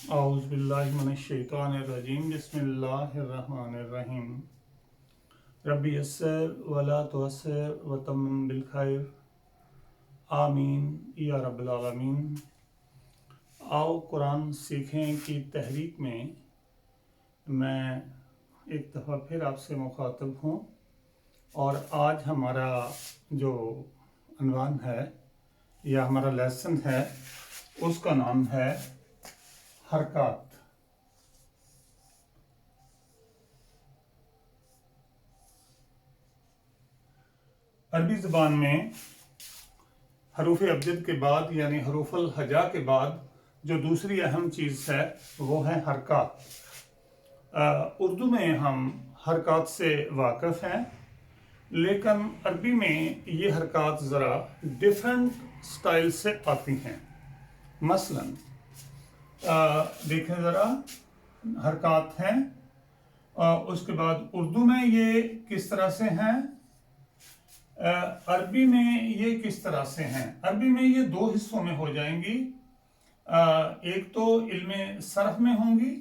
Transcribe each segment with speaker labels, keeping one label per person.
Speaker 1: औज़ुबिल्लाहिमिनश्शैतानिर्रजीम बिस्मिल्लाहिर्रहमानिर्रहीम रब्बि यस्सिर वला तुअस्सिर वतम्मिम बिल खैर आमीन या रब्बल आलमीन। आओ कुरान सीखें की तहरीक में मैं एक दफ़ा फिर आपसे मुखातब हूँ और आज हमारा जो अनवान है या हमारा लेसन है उसका नाम है हरकत। अरबी ज़बान में हरूफ अबजद के बाद यानी हरूफल हजा के बाद जो दूसरी अहम चीज़ है वो है हरकत। उर्दू में हम हरकत से वाकिफ़ हैं, लेकिन अरबी में ये हरकत ज़रा डिफरेंट स्टाइल से आती हैं। मसलन देखें ज़रा, हरकत हैं, उसके बाद उर्दू में ये किस तरह से हैं, अरबी में ये किस तरह से हैं। अरबी में ये दो हिस्सों में हो जाएंगी, एक तो इल्मे सरफ में होंगी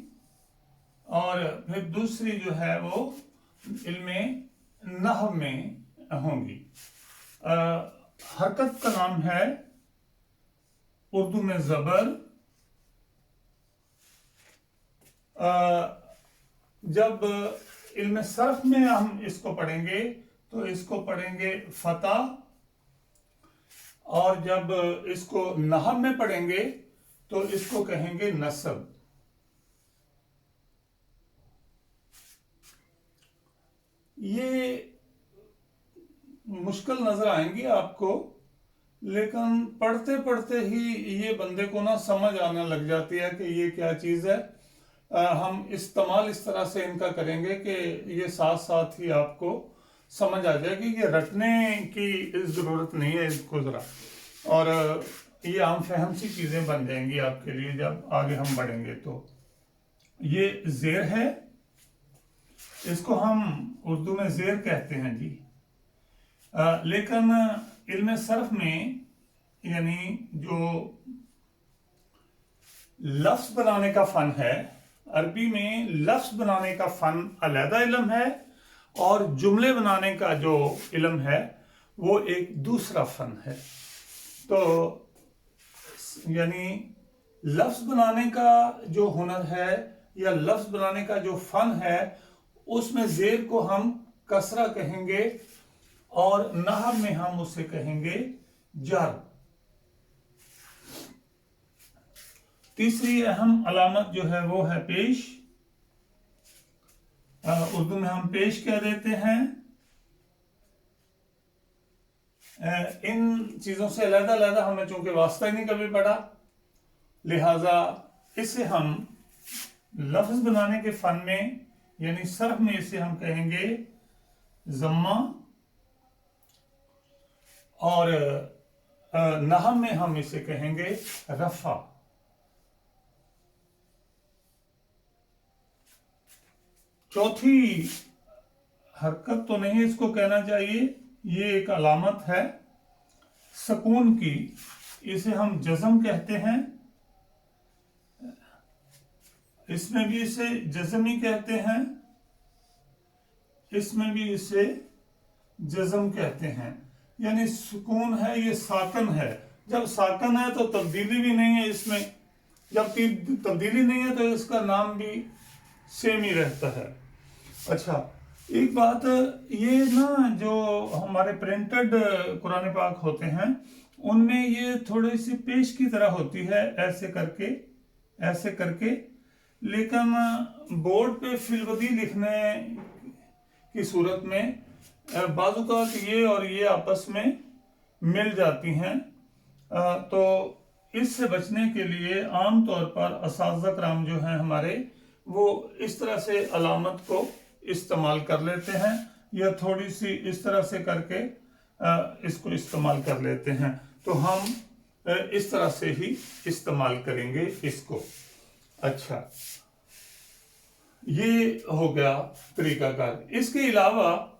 Speaker 1: और फिर दूसरी जो है वो इल्मे नहव में होंगी। हरकत का नाम है उर्दू में ज़बर। जब इल्म सर्फ में हम इसको पढ़ेंगे तो इसको पढ़ेंगे फता, और जब इसको नहव में पढ़ेंगे तो इसको कहेंगे नसब। ये मुश्किल नजर आएंगी आपको, लेकिन पढ़ते पढ़ते ही ये बंदे को ना समझ आने लग जाती है कि ये क्या चीज़ है। हम इस्तेमाल इस तरह से इनका करेंगे कि ये साथ साथ ही आपको समझ आ जाएगी। ये रटने की ज़रूरत नहीं है इसको ज़रा, और ये आम फहम सी चीज़ें बन जाएंगी आपके लिए जब आगे हम बढ़ेंगे। तो ये ज़ेर है, इसको हम उर्दू में ज़ेर कहते हैं जी। लेकिन इल्म सर्फ में यानी जो लफ्ज़ बनाने का फ़न है, अरबी में लफ्ज़ बनाने का फ़न अलहदा इल्म है और जुमले बनाने का जो इल्म है वो एक दूसरा फ़न है। तो यानी लफ्ज़ बनाने का जो हुनर है या लफ्ज़ बनाने का जो फ़न है उसमें ज़ेर को हम कसरा कहेंगे और नहव में हम उसे कहेंगे जर। तीसरी अहम अलामत जो है वो है पेश। उर्दू में हम पेश कह देते हैं। इन चीज़ों से अलग अलग हमें चूंकि वास्ता ही नहीं कभी पड़ा, लिहाजा इसे हम लफ्ज़ बनाने के फ़न में यानी सर्फ में इसे हम कहेंगे ज़म्मा, और नहव में हम इसे कहेंगे रफ़ा। चौथी हरकत तो नहीं इसको कहना चाहिए, ये एक अलामत है सुकून की, इसे हम जज़म कहते हैं। इसमें भी इसे जज़म ही कहते हैं, इसमें भी इसे जज़म कहते हैं। यानी सुकून है, ये साकन है। जब साकन है तो तब्दीली भी नहीं है इसमें, जब तब्दीली नहीं है तो इसका नाम भी सेम ही रहता है। अच्छा, एक बात ये ना, जो हमारे प्रिंटेड कुरान पाक होते हैं उनमें ये थोड़ी सी पेश की तरह होती है, ऐसे करके, लेकिन बोर्ड पे फिलवदी लिखने की सूरत में बाज़ ये और ये आपस में मिल जाती हैं। तो इससे बचने के लिए आम तौर पर असातिज़ा कराम जो हैं हमारे, वो इस तरह से अलामत को इस्तेमाल कर लेते हैं या थोड़ी सी इस तरह से करके इसको इस्तेमाल कर लेते हैं। तो हम इस तरह से ही इस्तेमाल करेंगे इसको। अच्छा, ये हो गया तरीकाकार। इसके अलावा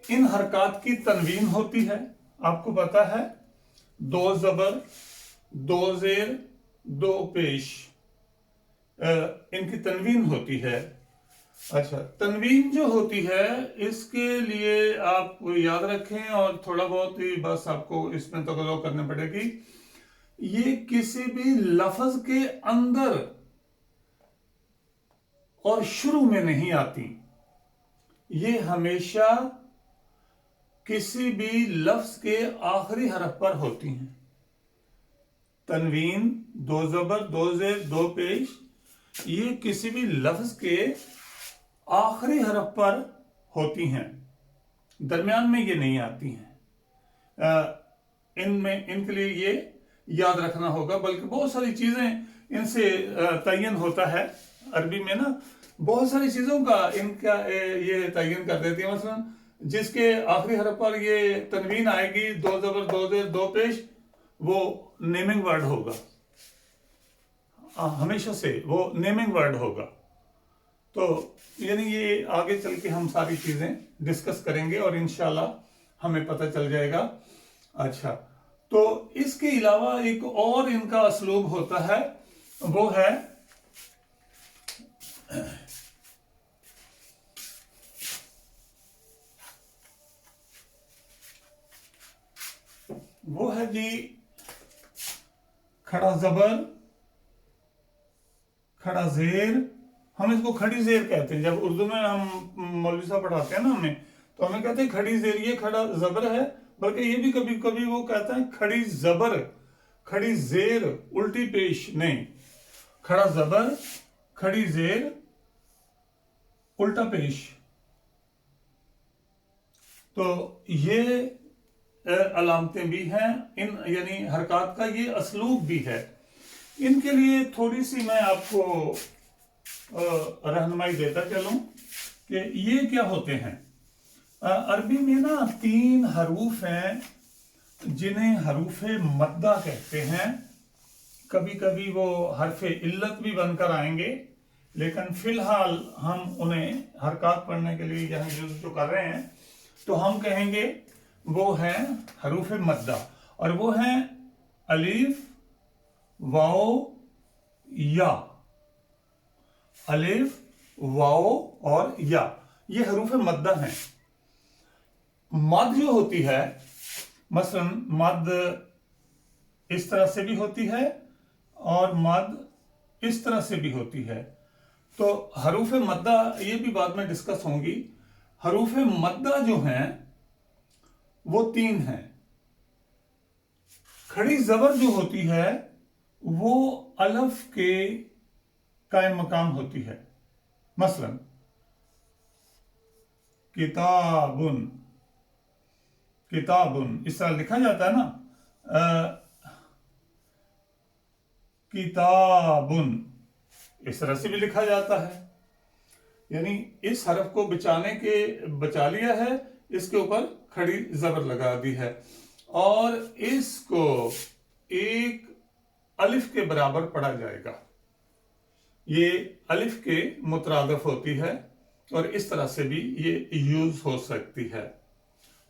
Speaker 1: इन हरकत की तनवीन होती है, आपको पता है, दो ज़बर, दो ज़ेर, दो पेश। इनकी तनवीन होती है। अच्छा, तनवीन जो होती है इसके लिए आप याद रखें और थोड़ा बहुत ही बस आपको इसमें तवज्जो करनी पड़ेगी। ये किसी भी लफ्ज के अंदर और शुरू में नहीं आती, ये हमेशा किसी भी लफ्ज के आखिरी हरफ पर होती हैं। तनवीन, दो जबर, दो जेर, दो पेश, ये किसी भी लफ्ज के आखिरी हरफ पर होती हैं, दरमियान में ये नहीं आती हैं। इनमें इनके लिए ये याद रखना होगा, बल्कि बहुत सारी चीजें इनसे तयन होता है। अरबी में ना बहुत सारी चीजों का इनका ये तयन कर देती है। मसलन जिसके आखिरी हरफ पर ये तनवीन आएगी, दो जबर, दो जेर, दो पेश, वो नेमिंग वर्ड होगा, हमेशा से वो नेमिंग वर्ड होगा। तो यानी ये आगे चल के हम सारी चीजें डिस्कस करेंगे और इंशाल्लाह हमें पता चल जाएगा। अच्छा, तो इसके अलावा एक और इनका असलूब होता है, वो है जी खड़ा जबर, खड़ा जेर। हम इसको खड़ी जेर कहते हैं। जब उर्दू में हम मौलवी साहब पढ़ाते हैं ना हमें, तो हमें कहते हैं खड़ी जेर, ये खड़ा जबर है। बल्कि ये भी कभी कभी वो कहता है खड़ी जबर, खड़ी जेर, उल्टी पेश नहीं, खड़ा जबर, खड़ी जेर, उल्टा पेश। तो ये अलामतें भी हैं इन, यानी हरकत का ये असलूब भी है। इनके लिए थोड़ी सी मैं आपको रहनुमाई देता चलूं कि ये क्या होते हैं। अरबी में ना 3 हरूफ हैं जिन्हें हरूफे मद्दा कहते हैं। कभी कभी वो हरफे इल्लत भी बनकर आएंगे, लेकिन फिलहाल हम उन्हें हरकत पढ़ने के लिए यहाँ यूज जो कर रहे हैं, तो हम कहेंगे वो हैं हरूफे मद्दा, और वो हैं अलिफ, वाओ, या। अलिफ, वाओ और या, ये हरूफे मद्दा हैं। मद जो होती है, मसलन मद इस तरह से भी होती है और मद इस तरह से भी होती है। तो हरूफे मद्दा ये भी बाद में डिस्कस होंगी। हरूफे मद्दा जो हैं वो 3 हैं। खड़ी जबर जो होती है वो अलफ के कायम मकाम होती है। मसलन किताबुन, किताबुन इस तरह लिखा जाता है ना, किताबुन इस तरह से भी लिखा जाता है। यानी इस हरफ को बचा लिया है, इसके ऊपर खड़ी जबर लगा दी है और इसको एक अलिफ के बराबर पढ़ा जाएगा। ये अलिफ के मुतरादिफ होती है और इस तरह से भी ये यूज हो सकती है।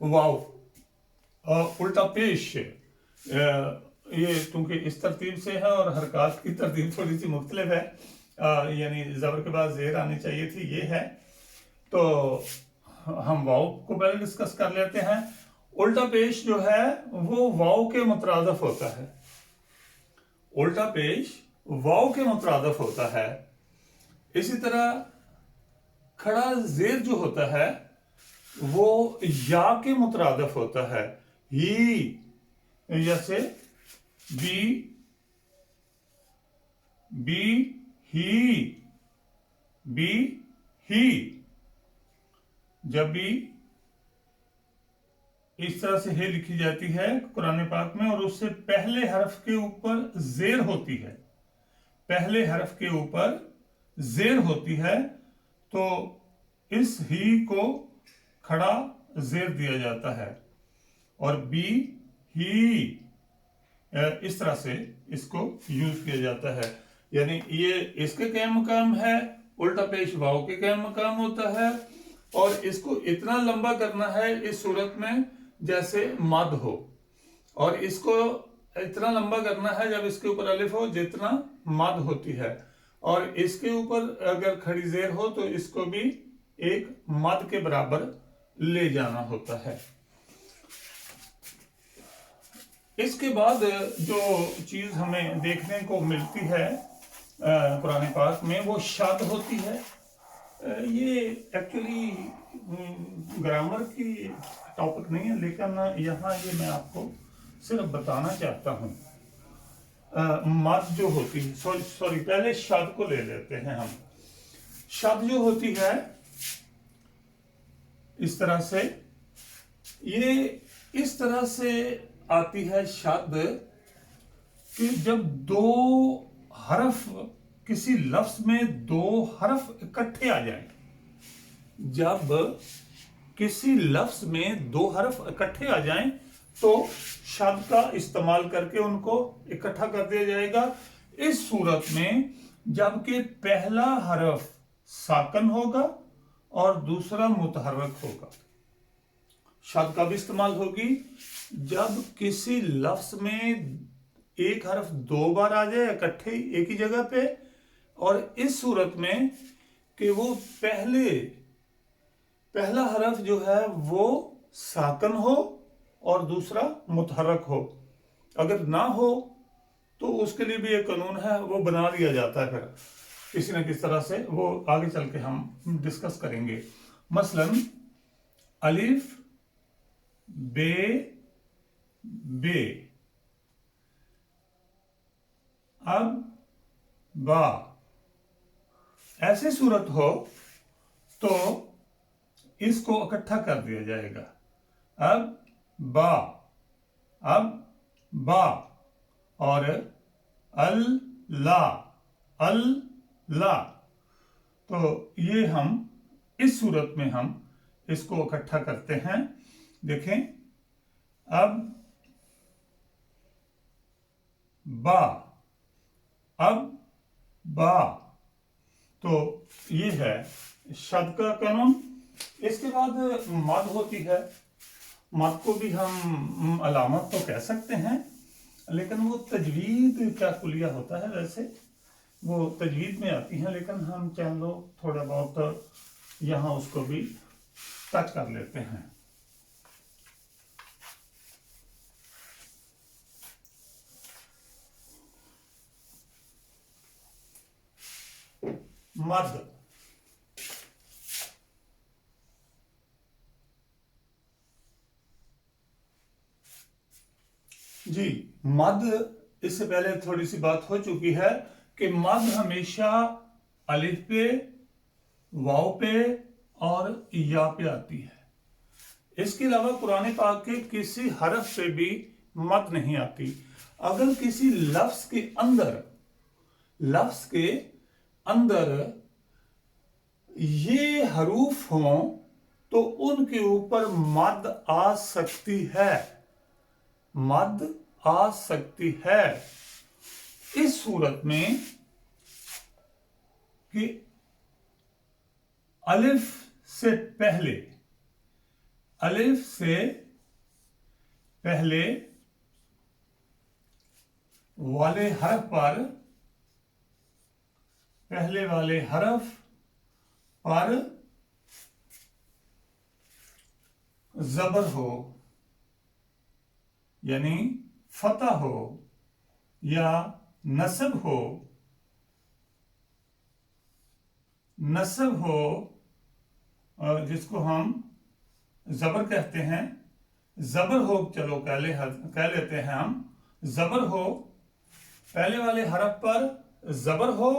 Speaker 1: वाव, उल्टा पेश, ये क्योंकि इस तरतीब से है और हरकत की तरतीब थोड़ी सी मुख्तलिफ है, यानी जबर के बाद जेर आनी चाहिए थी, ये है। तो हम वाव को पहले डिस्कस कर लेते हैं। उल्टा पेश जो है वो वाव के मुतरादिफ होता है। उल्टा पेश वाव के मुतरादिफ होता है। इसी तरह खड़ा जेर जो होता है वो या के मुतरादिफ होता है। ही, जैसे बी ही, जब भी इस तरह से हे लिखी जाती है कुरान पाक में और उससे पहले हरफ के ऊपर जेर होती है, पहले हरफ के ऊपर जेर होती है, तो इस ही को खड़ा जेर दिया जाता है। और बी ही इस तरह से इसको यूज किया जाता है। यानी ये इसके क्या मकाम है, उल्टा पेश वाव के क्या मकाम होता है, और इसको इतना लंबा करना है इस सूरत में जैसे मद हो, और इसको इतना लंबा करना है जब इसके ऊपर अलिफ हो जितना मद होती है, اور اس کے اوپر اگر کھڑی زیر ہو تو اس کو بھی ایک مد کے برابر لے جانا ہوتا ہے. اس کے بعد جو چیز ہمیں دیکھنے کو ملتی ہے قرآن پاک میں وہ شاد ہوتی ہے. یہ ایکچولی گرامر کی ٹاپک نہیں ہے، لیکن یہاں یہ میں آپ کو صرف بتانا چاہتا ہوں. مد جو ہوتی ہے، سوری پہلے شاد کو لے لیتے ہیں ہم. شاد جو ہوتی ہے اس طرح سے، یہ اس طرح سے آتی ہے شاد کہ جب دو حرف کسی لفظ میں دو حرف اکٹھے آ جائیں. جب کسی لفظ میں دو حرف اکٹھے آ جائیں تو شاد کا استعمال کر کے ان کو اکٹھا کر دیا جائے گا. اس صورت میں جبکہ پہلا حرف ساکن ہوگا اور دوسرا متحرک ہوگا. شاد کا بھی استعمال ہوگی جب کسی لفظ میں ایک حرف دو بار آ جائے اکٹھے ایک ہی جگہ پہ، اور اس صورت میں کہ وہ پہلا حرف جو ہے وہ ساکن ہو اور دوسرا متحرک ہو. اگر نہ ہو تو اس کے لیے بھی ایک قانون ہے، وہ بنا لیا جاتا ہے پھر کسی نہ کس طرح سے، وہ آگے چل کے ہم ڈسکس کریں گے. مثلا الف بے اب با، ایسی صورت ہو تو اس کو اکٹھا کر دیا جائے گا. اب با اور اللہ. تو یہ ہم اس صورت میں ہم اس کو اکٹھا کرتے ہیں. دیکھیں اب با، تو یہ ہے شد کا قانون. اس کے بعد مد ہوتی ہے. مد کو بھی ہم علامت تو کہہ سکتے ہیں، لیکن وہ تجوید کا کلیہ ہوتا ہے. ویسے وہ تجوید میں آتی ہیں، لیکن ہم چلو تھوڑا بہت یہاں اس کو بھی ٹچ کر لیتے ہیں. مد، جی مد اس سے پہلے تھوڑی سی بات ہو چکی ہے کہ مد ہمیشہ الف پہ، واو پہ اور یا پہ آتی ہے. اس کے علاوہ قرآن پاک کے کسی حرف پہ بھی مد نہیں آتی. اگر کسی لفظ کے اندر یہ حروف ہوں تو ان کے اوپر مد آ سکتی ہے. اس صورت میں کہ الف سے پہلے والے حرف پر زبر ہو، یعنی فتح ہو یا نصب ہو، جس کو ہم زبر کہتے ہیں. زبر ہو، چلو کہہ لیتے ہیں ہم زبر ہو، پہلے والے حرف پر زبر ہو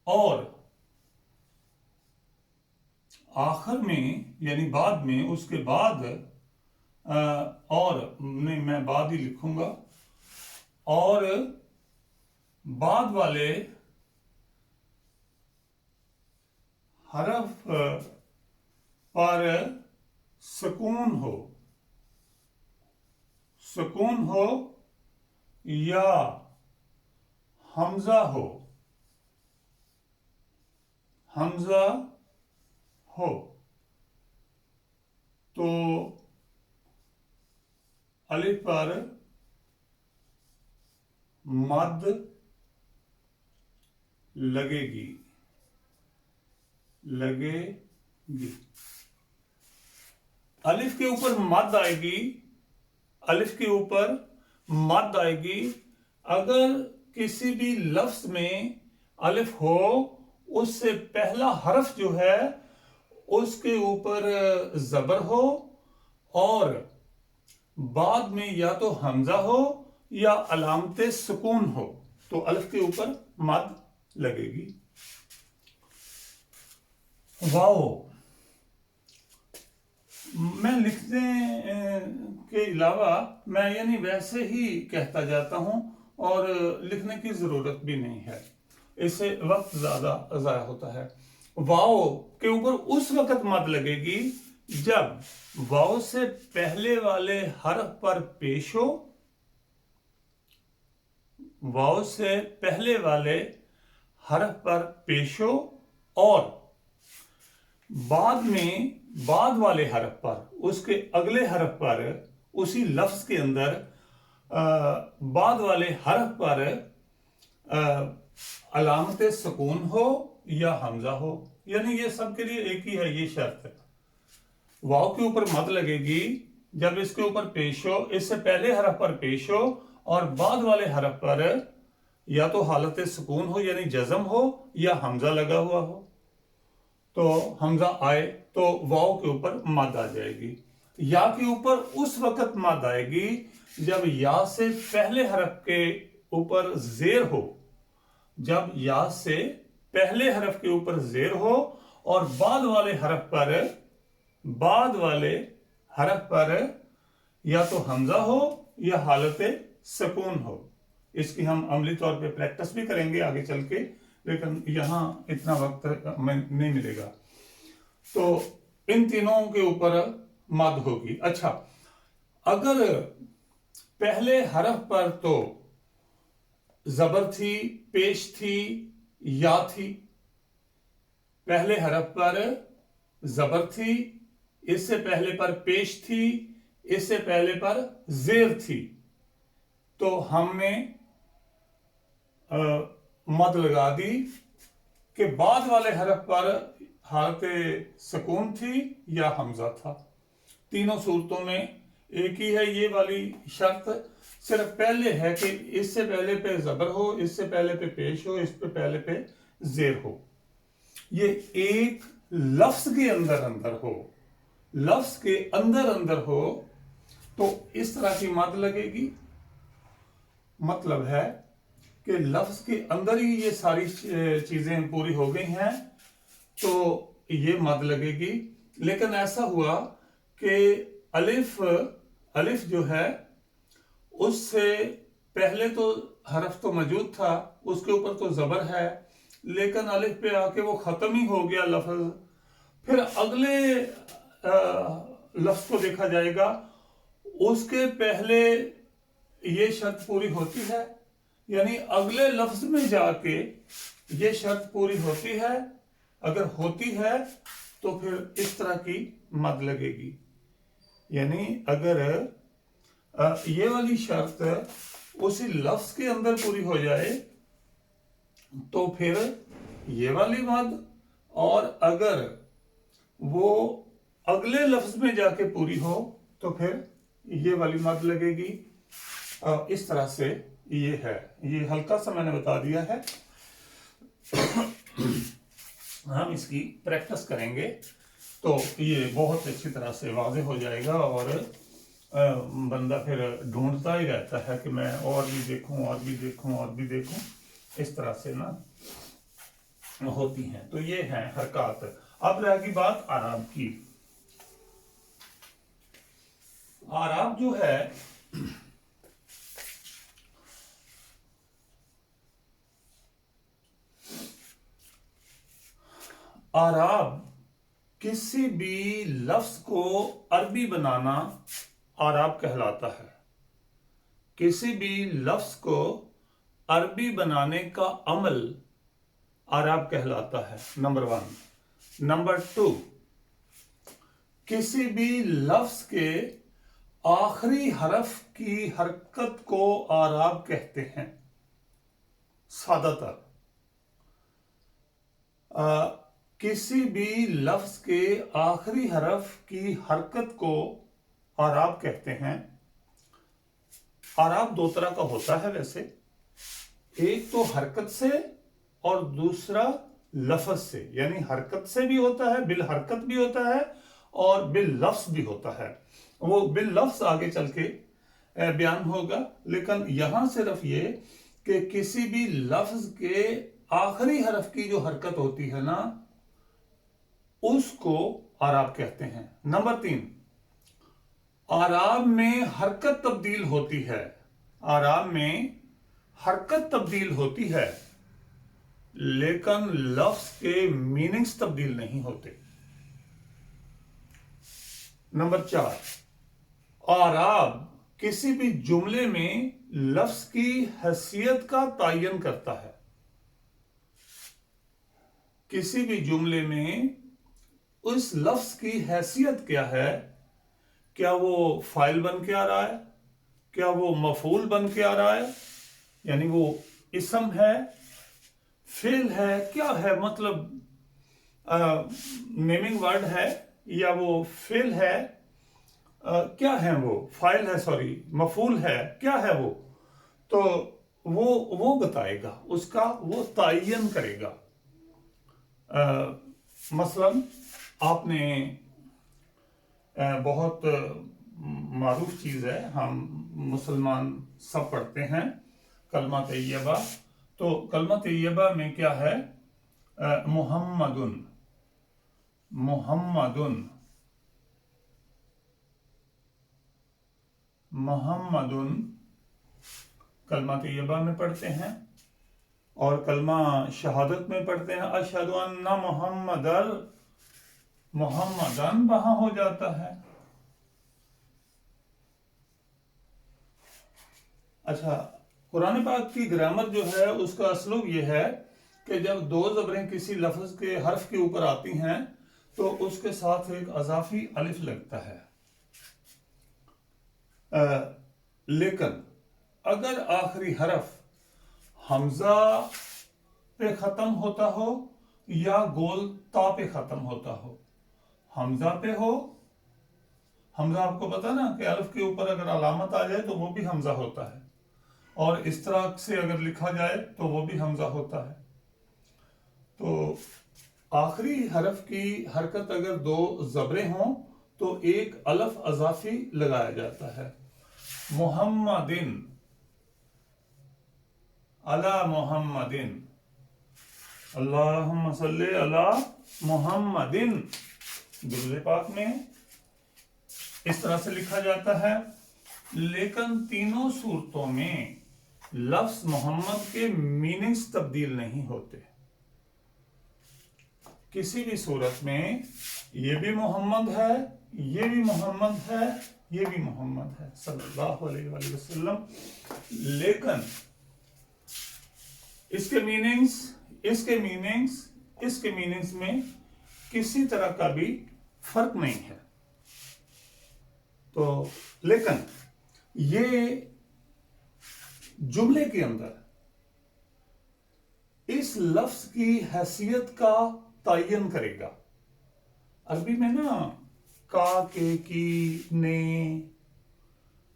Speaker 1: اور آخر میں یعنی بعد میں، اس کے بعد اور نہیں، میں بعد ہی لکھوں گا، اور بعد والے حرف پر سکون ہو یا حمزہ ہو تو الف پر مد लगेगी, लगेगी। अलिफ के ऊपर मद आएगी, अलिफ के ऊपर मद आएगी अगर किसी भी लफ्ज में अलिफ हो, उससे पहला हरफ जो है उसके ऊपर जबर हो और बाद में या तो हमजा हो या अलामत सुकून हो, तो अलिफ के ऊपर मद लगेगी। वाओ, मैं लिखने के अलावा मैं यानी वैसे ही कहता जाता हूं और लिखने की जरूरत भी नहीं है, इससे वक्त ज्यादा जाया होता है। वाओ के ऊपर उस वक्त मद लगेगी जब वाओ से पहले वाले हर्फ पर पेश हो, वाओ से पहले वाले हर्फ पर पेश हो और बाद में बाद वाले हरफ पर, उसके अगले हरफ पर, उसी लफ्ज के अंदर बाद वाले हरफ पर अलामत सुकून हो या हमजा हो, यानी ये सब के लिए एक ही है ये शर्त। वाव के ऊपर मद लगेगी जब इसके ऊपर पेश हो, इससे पहले हरफ पर पेश हो और बाद वाले हरफ पर या तो हालत सुकून हो यानी जज़म हो या हमजा लगा हुआ हो। तो हमजा आए तो वाव के ऊपर मद आ जाएगी। या के ऊपर उस वक्त मद आएगी जब या से पहले हरफ के ऊपर जेर हो, जब या से पहले हरफ के ऊपर जेर हो और बाद वाले हरफ पर या तो हमजा हो या हालत सुकून हो। इसकी हम अमली तौर पे प्रैक्टिस भी करेंगे आगे चल के, लेकिन यहां इतना वक्त नहीं मिलेगा। तो इन तीनों के ऊपर मद होगी। अच्छा, अगर पहले हरफ पर तो जबर थी, पेश थी, या थी, पहले हरफ पर जबर थी, इससे पहले पर पेश थी, इससे पहले पर जेर थी, तो हमने मद लगा दी कि बाद वाले हरफ पर हालत सुकून थी या हमजा था। तीनों सूरतों में एक ही है ये वाली शर्त, सिर्फ पहले है कि इससे पहले पे जबर हो, इससे पहले पे पेश हो, इस पे पहले पे जेर हो। ये एक लफ्ज के अंदर अंदर हो, लफ्ज के अंदर अंदर हो तो इस तरह की मद लगेगी। मतलब है कि लफ्ज के अंदर ही ये सारी चीजें पूरी हो गई हैं तो ये मद लगेगी। लेकिन ऐसा हुआ कि अलिफ जो है उससे पहले तो हरफ तो मौजूद था, उसके ऊपर तो जबर है, लेकिन अलिफ पे आके वो खत्म ही हो गया लफ्ज। फिर अगले लफ्ज को देखा जाएगा, उसके पहले ये शर्त पूरी होती है, यानी अगले लफ्ज में जाके ये शर्त पूरी होती है। अगर होती है तो फिर इस तरह की मद लगेगी। यानी अगर ये वाली शर्त उसी लफ्ज के अंदर पूरी हो जाए तो फिर ये वाली मद, और अगर वो अगले लफ्ज में जाके पूरी हो तो फिर ये वाली मद लगेगी। इस तरह से ये है, ये हल्का सा मैंने बता दिया है। हम इसकी प्रैक्टिस करेंगे तो ये बहुत अच्छी तरह से वाज़ेह हो जाएगा और बंदा फिर ढूंढता ही रहता है कि मैं और भी देखूं और भी देखूं और भी देखूं। इस तरह से ना होती हैं। तो ये है हरकत। अब रहेगी बात आराब की। आराब जो है आराब किसी भी लफ्ज को अरबी बनाना आराब कहलाता है। किसी भी लफ्ज को अरबी बनाने का अमल आराब कहलाता है, नंबर 1। नंबर 2, किसी भी लफ्ज के आखिरी हरफ की हरकत को आराब कहते हैं। सादातर किसी भी लफ्ज के आखिरी हरफ की हरकत को आराब कहते हैं। आराब दो तरह का होता है वैसे, एक तो हरकत से और दूसरा लफ्ज से। यानी हरकत से भी होता है, बिल हरकत भी होता है और बिल लफ्ज भी होता है। वो बिल लफ्ज आगे चल के बयान होगा, लेकिन यहां सिर्फ ये कि किसी भी लफ्ज के आखिरी हरफ की जो हरकत होती है ना, उसको आराब कहते हैं। नंबर 3, आराब में हरकत तब्दील होती है। आराब में हरकत तब्दील होती है, लेकिन लफ्ज के मीनिंग्स तब्दील नहीं होते। नंबर 4, आराब किसी भी जुमले में लफ्ज की हैसियत का तायन करता है। किसी भी जुमले में उस लफ्ज की हैसियत क्या है, क्या वो फाइल बन के आ रहा है, क्या वो मफूल बन के आ रहा है, यानी वो इसम है, फेल है, क्या है, मतलब नेमिंग वर्ड है, या वो फेल है, क्या है वो, फाइल है, सॉरी मफूल है, क्या है वो, तो वो बताएगा, उसका वो तायन करेगा। मसलन आपने बहुत मारूफ चीज़ है, हम मुसलमान सब पढ़ते हैं, कलमा तैयबा। तो कलमा तैयबा में क्या है, मुहम्मदुन, मुहम्मदुन, मुहम्मदुन कलमा तैयबा में पढ़ते हैं, और कलमा शहादत में पढ़ते हैं अशहदु अन्ना मुहम्मदन, मुहम्मदन वहां हो जाता है। अच्छा, कुरान पाक की ग्रामर जो है उसका असलूब यह है कि जब दो ज़बरें किसी लफ्ज के हर्फ के ऊपर आती हैं तो उसके साथ एक अजाफी अलिफ लगता है। लेकिन अगर आखिरी हरफ हमजा पे खत्म होता हो या गोल ता पे खत्म होता हो, हमजा पे हो, हमजा आपको पता ना कि अलिफ के ऊपर अगर अलामत आ जाए तो वो भी हमजा होता है, और इस तरह से अगर लिखा जाए तो वो भी हमजा होता है। तो आखिरी हरफ की हरकत अगर दो ज़बरें हों तो एक अलफ अजाफी लगाया जाता है। मुहम्मदिन, अला मुहम्मदिन, अल्लाहुम्मा सल्ली अला मुहम्मदिन, दुरूद पाक में इस तरह से लिखा जाता है। लेकिन तीनों सूरतों में लफ्ज मोहम्मद के मीनिंग्स तब्दील नहीं होते। किसी भी सूरत में ये भी मोहम्मद है, ये भी मोहम्मद है, ये भी मोहम्मद है सल्लल्लाहु अलैहि वसल्लम, लेकिन इसके मीनिंग्स में किसी तरह का भी फर्क नहीं है। तो लेकिन ये जुमले के अंदर इस लफ्ज की हैसियत का तायन करेगा। अरबी में ना का, के, की, ने,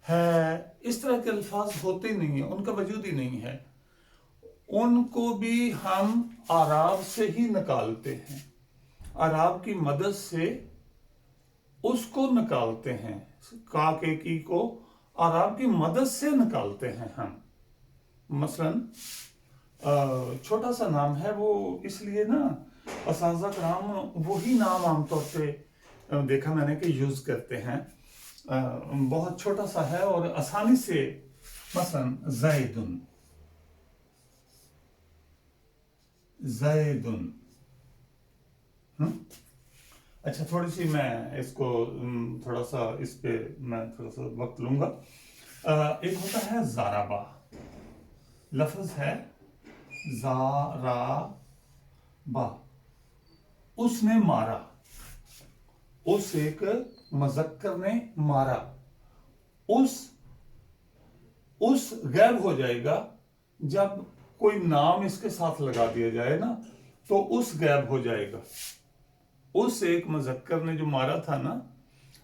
Speaker 1: है, इस तरह के अल्फाज होते नहीं है, उनका वजूद ही नहीं है। उनको भी हम आराब से ही निकालते हैं, आराब की मदद से उसको निकालते हैं, का, के, की को आराब की मदद से निकालते हैं हम। मसलन छोटा सा नाम है वो, इसलिए ना असाज़ा कराम वही नाम आमतौर पे देखा मैंने कि यूज करते हैं। बहुत छोटा सा है और आसानी से, मसलन ज़ैदुन, ज़ैदुन। अच्छा, थोड़ी सी मैं इसको थोड़ा सा इस पे मैं थोड़ा सा वक्त लूंगा। एक होता है ज़ाराबा, लफ्ज है ज़ाराबा, उसने मारा, उस एक मुज़क्कर ने मारा, उस गैब हो जाएगा जब कोई नाम इसके साथ लगा दिया जाए ना, तो उस गैब हो जाएगा। उस एक मुज़क्कर ने जो मारा था ना,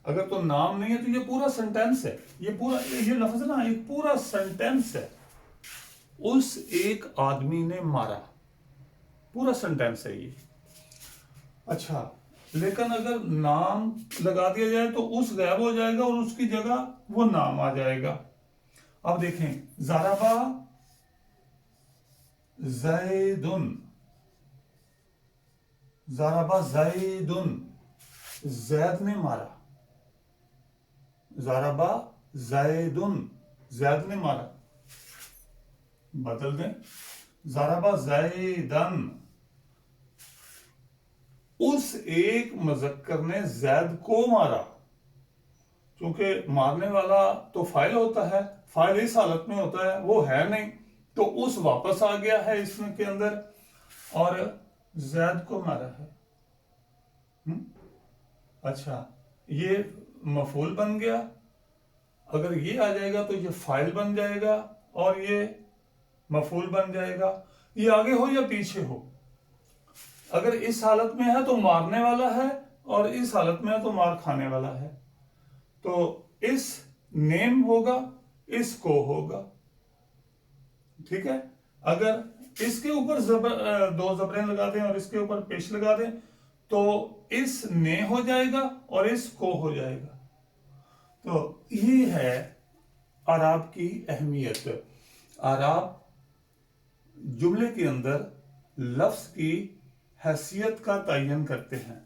Speaker 1: अगर तो नाम नहीं है तो ये पूरा सेंटेंस है, ये लफ्ज ना एक पूरा सेंटेंस है। उस एक आदमी ने मारा, पूरा सेंटेंस है ये। अच्छा, लेकिन अगर नाम लगा दिया जाए तो उस गैब हो जाएगा और उसकी जगह वो नाम आ जाएगा। अब देखें, ज़राबा ज़ैदुन, ज़राबा ज़ैदुन, जैद ने मारा। ज़राबा ज़ैदुन, जैद ने मारा। बदल दें, ज़राबा ज़ैदन, उस एक मुज़क्कर ने जैद को मारा। क्योंकि मारने वाला तो फाइल होता है, फाइल इस हालत में होता है, वो है नहीं, तो उस वापस आ गया है इसमें के अंदर और जैद को मारा है। अच्छा, ये मफूल बन गया। अगर ये आ जाएगा तो ये फाइल बन जाएगा और ये मफूल बन जाएगा। ये आगे हो या पीछे हो, अगर इस हालत में है तो मारने वाला है और इस हालत में है तो मार खाने वाला है। तो इस नेम होगा, इस को होगा, ठीक है। अगर इसके ऊपर दो जबरें लगा दें और इसके ऊपर पेश लगा दें तो इस ने हो जाएगा और इस को हो जाएगा। तो ये है आराब की अहमियत। आराब जुमले के अंदर लफ्ज की हैसियत का तयन करते हैं।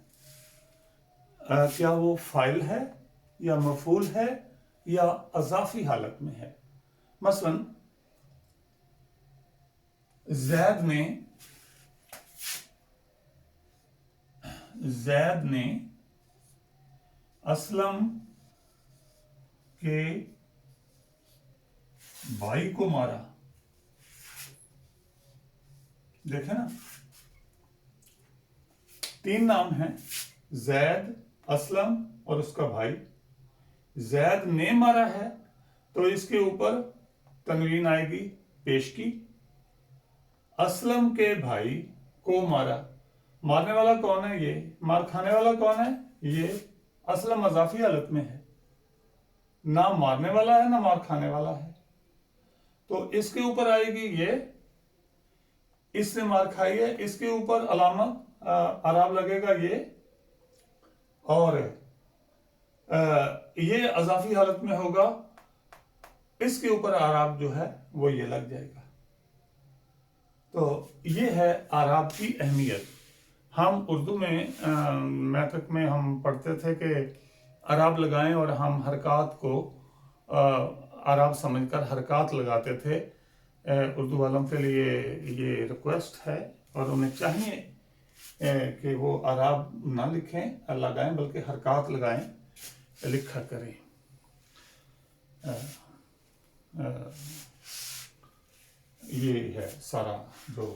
Speaker 1: क्या वो फाइल है या मफूल है या अजाफी हालत में है। मसलन जैद ने असलम के भाई को मारा। देखे ना, तीन नाम हैं, जैद, असलम और उसका भाई। जैद ने मारा है तो इसके ऊपर तनवीन आएगी पेश की। असलम के भाई को मारा, मारने वाला कौन है? ये। मार खाने वाला कौन है? ये। असलम अजाफी हालत में है, ना मारने वाला है ना मार खाने वाला है, तो इसके ऊपर आएगी ये, इसने मार खाई है, इसके ऊपर अलामत आराब लगेगा ये, और ये अजाफी हालत में होगा, इसके ऊपर आराब जो है वो ये लग जाएगा। तो ये है आराब की अहमियत। हम उर्दू में मैट्रिक में हम पढ़ते थे कि आराब लगाएं और हम हरकत को आराब समझकर हरकत लगाते थे। उर्दू वालों के लिए ये रिक्वेस्ट है और उन्हें चाहिए कि वो आराब ना लिखें लगाएं बल्कि हरकत लगाएं, लिखा करें। ये है सारा जो